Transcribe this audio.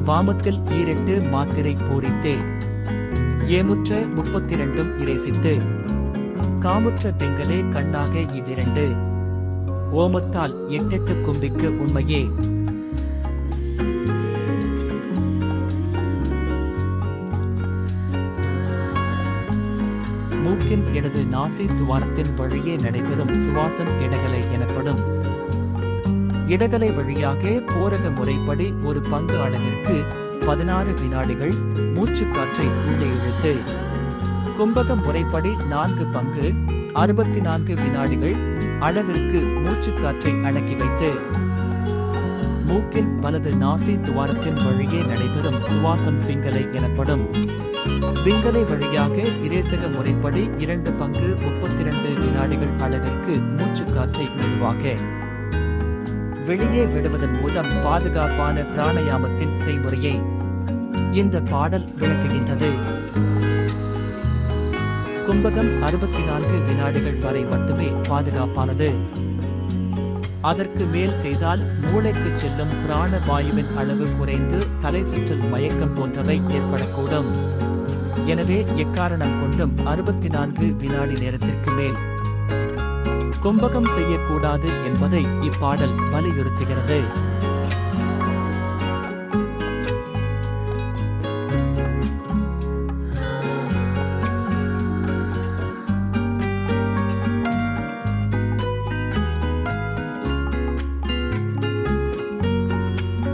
வாமத்தில் 2 மாத்திரை பூரித்தே. ஏமுற்ற 32 இறைசித்து. காமுற்ற பெண்களே கண்ணாக இவ்விரண்டு. ஓமத்தால் 8 கும்பிக்கு உண்மையே. மூக்கின் இடது நாசி துவாரத்தின் வழியே நடைபெறும் சுவாசம் இடகலை எனப்படும். இடகலை வழியாக போரக முறைப்படி ஒரு பங்கு அளவிற்கு 16 வினாடிகள் மூச்சுக்காற்றை உள்ளே இழுத்து, கும்பக முறைப்படி 4 பங்கு 64 வினாடிகள் அளவிற்கு மூச்சுக்காற்றை அடக்கி வைத்து, மூக்கின் வலது நாசி துவாரத்தின் வழியே நடைபெறும் சுவாசம் பிங்கலை எனப்படும். பிங்கலை வழியாக இரேசக முறைப்படி 2 பங்கு 32 வினாடிகள் அளவிற்கு மூச்சுக்காற்றை மெதுவாக வெளியே விடுவதன் மூலம் பாதுகாப்பான பிராணயாமத்தின் செய்முறையை இந்த பாடல் விளக்குகின்றது. கும்பகம் 64 வினாடிகள் வரை மட்டுமே பாதுகாப்பானது. அதற்கு மேல் செய்தால் மூளைக்கு செல்லும் பிராண வாயுவின் அளவு குறைந்து தலை சுற்றல் மயக்கம் போன்றவை ஏற்படக்கூடும். எனவே எக்காரணம் கொண்டும் 64 வினாடி நேரத்திற்கு மேல் கும்பகம் செய்யக்கூடாது என்பதை இப்பாடல் வலியுறுத்துகிறது.